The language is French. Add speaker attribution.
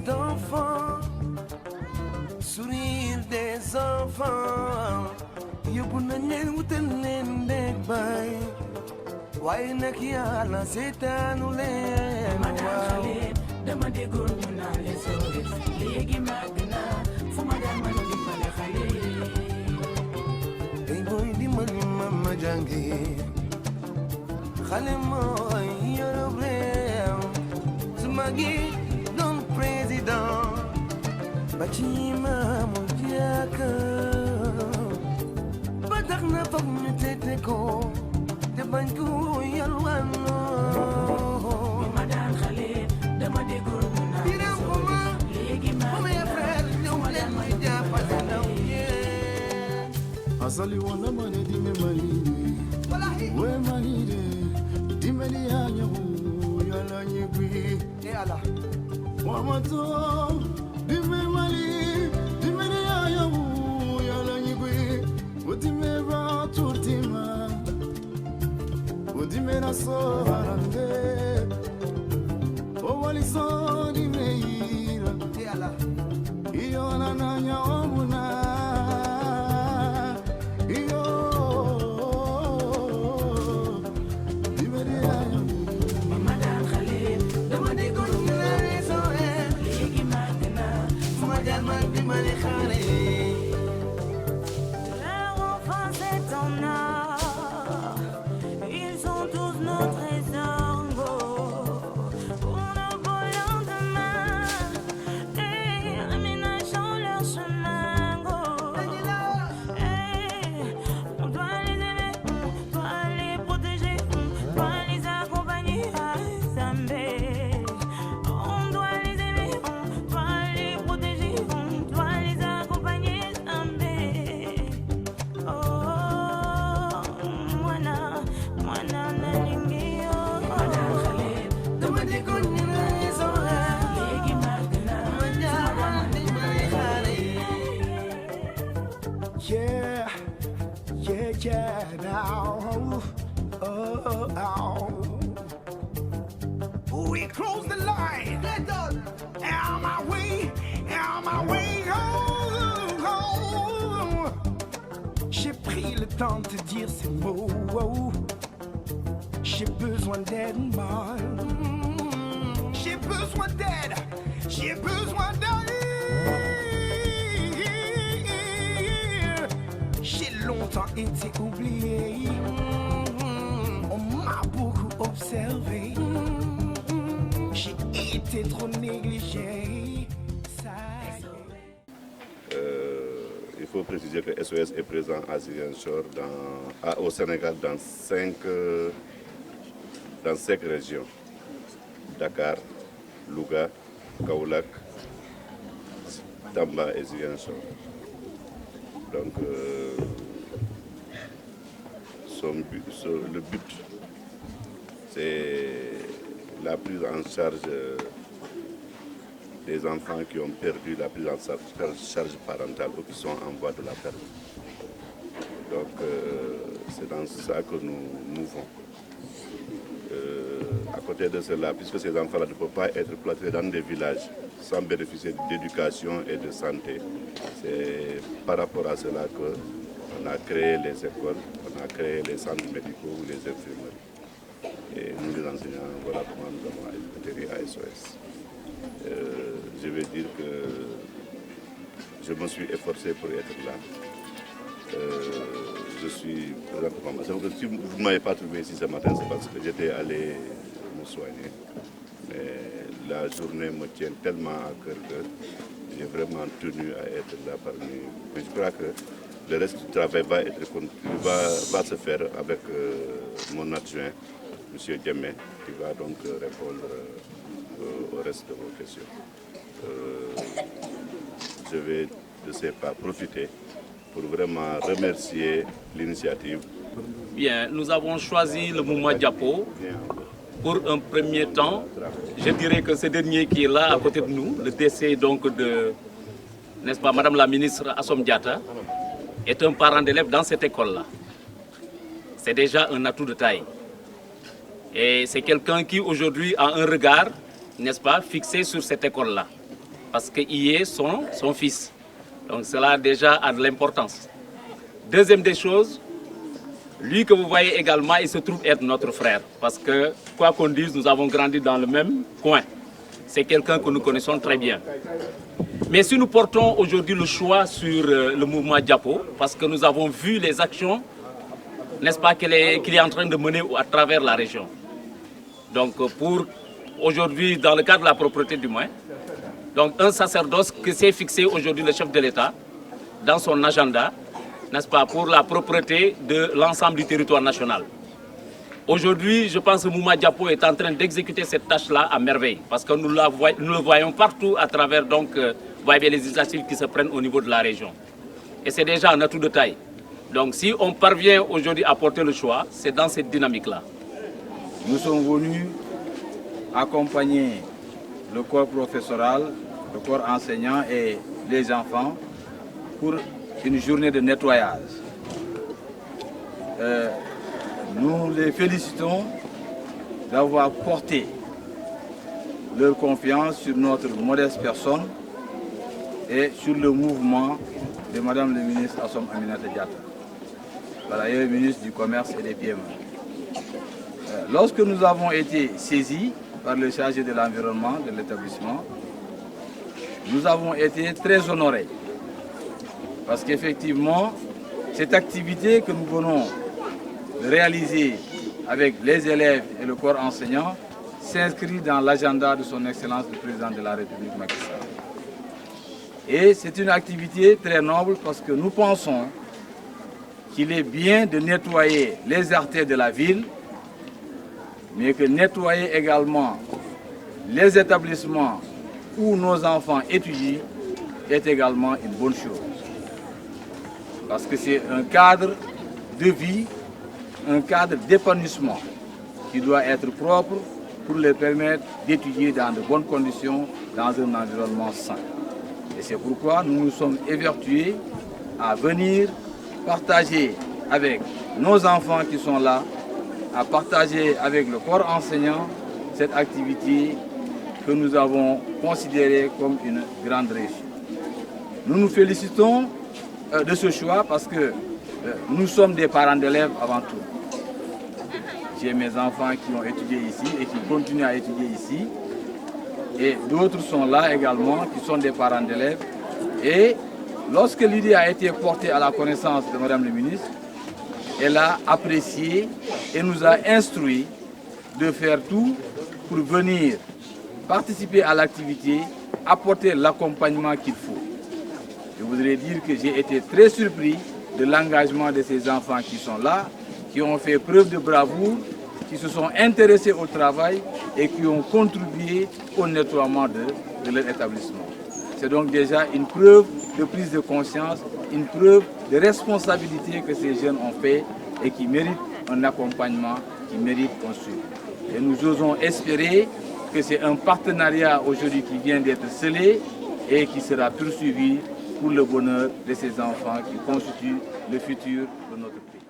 Speaker 1: d'enfants, sourire des enfants. Yóbbu nañ leen wutal leen ndeg baay waaye nag yàlla seetaanu leen waaw.
Speaker 2: dama déggoon ñu naan leen SOS léegi màgg naa fu ma daan mën a dimbale xale yi.
Speaker 1: Ay booy dimbali ma jàngi xale mooy yorub réew su magi doon président ba ci maamu jàkka ba tax na foog ñu tete ko te bañ ko yalwaanoo.
Speaker 2: bi ma daan xale dama déggoon ñu naan leen SOS léegi màgg naa fu ma daan mën a dimbale xale yi.
Speaker 3: Asali wana mane dime malide we malide dime li anyahu yala nyigwi wamato dime mali dime li anyahu yala nyigwi udime ba turtima udime na soharande o waliso dime ira iyo na nanya omuna.
Speaker 4: Leur enfance est en or, ils sont tous nos trésors pour nos beaux lendemains et aménageant leur chemin. On doit les aimer, on doit les protéger, on doit les accompagner à Zambé. On doit les aimer, on doit les protéger, on doit les accompagner Zambé. Oh, mwana nalingi
Speaker 1: Dama déggoon ñu naan leen SOS
Speaker 2: léegi màgg naa
Speaker 1: ma jaaxal dimbali xale yi.
Speaker 3: Yeah, now. We close the line. On my way home. J'ai pris le temps de dire ces mots. J'ai besoin d'aide, moi. J'ai besoin d'aide. J'ai besoin d'aide. J'ai longtemps été oublié. On m'a beaucoup observé. J'ai été trop négligé. Ça y est.
Speaker 5: Il faut préciser que SOS est présent à Ziguinchor, au Sénégal, dans cinq régions. Dakar, Louga, Kaolack, Tamba et Ziguinchor. Donc, le but, c'est la prise en charge des enfants qui ont perdu, la prise en charge parentale ou qui sont en voie de la perte. Donc, c'est dans ça que nous mouvons. À côté de cela, puisque ces enfants-là ne peuvent pas être cloîtrés dans des villages sans bénéficier d'éducation et de santé, c'est par rapport à cela qu'on a créé les écoles, on a créé les centres médicaux ou les infirmeries. Et nous, les enseignants, voilà comment nous avons atterri à SOS. Je veux dire que je me suis efforcé pour être là. Je suis présentement. Si vous ne m'avez pas trouvé ici ce matin, c'est parce que j'étais allé me soigner. Mais la journée me tient tellement à cœur que j'ai vraiment tenu à être là parmi eux. Mais je crois que le reste du travail va se faire avec mon adjoint, M. Diemé, qui va donc répondre au reste de vos questions. Je vais de ces pas profiter pour vraiment remercier l'initiative.
Speaker 6: Bien, nous avons choisi le mouvement Diapo pour un premier temps. Je dirais que ce dernier qui est là à côté de nous, le décès donc de, n'est-ce pas, Madame la ministre Assom Diatta, est un parent d'élève dans cette école-là. C'est déjà un atout de taille. Et c'est quelqu'un qui aujourd'hui a un regard, n'est-ce pas, fixé sur cette école-là. parce qu'il y est son fils. Donc cela déjà a de l'importance. Deuxième des choses, lui que vous voyez également, il se trouve être notre frère. Parce que, quoi qu'on dise, nous avons grandi dans le même coin. C'est quelqu'un que nous connaissons très bien. Mais si nous portons aujourd'hui le choix sur le mouvement Diapo, parce que nous avons vu les actions, n'est-ce pas, qu'il est en train de mener à travers la région. Donc pour aujourd'hui, dans le cadre de la propreté du moins, donc un sacerdoce que s'est fixé aujourd'hui le chef de l'État dans son agenda, n'est-ce pas, pour la propreté de l'ensemble du territoire national. Aujourd'hui, je pense que le mouvement Diapo est en train d'exécuter cette tâche-là à merveille, parce que nous le voyons partout à travers donc, les initiatives qui se prennent au niveau de la région. Et c'est déjà un atout de taille. Donc si on parvient aujourd'hui à porter le choix, c'est dans cette dynamique-là.
Speaker 7: Nous sommes venus accompagner le corps professoral, le corps enseignant et les enfants pour une journée de nettoyage. Nous les félicitons d'avoir porté leur confiance sur notre modeste personne et sur le mouvement de Madame le ministre Assom Aminata Diatta, par ailleurs ministre du Commerce et des PME. Lorsque nous avons été saisis par le chargé de l'environnement de l'établissement, nous avons été très honorés. Parce qu'effectivement, cette activité que nous venons de réaliser avec les élèves et le corps enseignant s'inscrit dans l'agenda de son Excellence le Président de la République Macky Sall. Et c'est une activité très noble parce que nous pensons qu'il est bien de nettoyer les artères de la ville, mais que nettoyer également les établissements où nos enfants étudient est également une bonne chose. Parce que c'est un cadre de vie, un cadre d'épanouissement qui doit être propre pour les permettre d'étudier dans de bonnes conditions, dans un environnement sain. Et c'est pourquoi nous nous sommes évertués à venir partager avec nos enfants qui sont là, à partager avec le corps enseignant cette activité que nous avons considérée comme une grande réussite. Nous nous félicitons de ce choix parce que nous sommes des parents d'élèves avant tout. J'ai mes enfants qui ont étudié ici et qui continuent à étudier ici. Et d'autres sont là également qui sont des parents d'élèves. Et lorsque l'idée a été portée à la connaissance de Madame le ministre, elle a apprécié et nous a instruit de faire tout pour venir participer à l'activité, apporter l'accompagnement qu'il faut. Je voudrais dire que j'ai été très surpris de l'engagement de ces enfants qui sont là, qui ont fait preuve de bravoure, qui se sont intéressés au travail et qui ont contribué au nettoiement de leur établissement. C'est donc déjà une preuve de prise de conscience, une preuve de responsabilité que ces jeunes ont fait et qui méritent un accompagnement, qui méritent un suivi. Et nous osons espérer que c'est un partenariat aujourd'hui qui vient d'être scellé et qui sera poursuivi pour le bonheur de ces enfants qui constituent le futur de notre pays.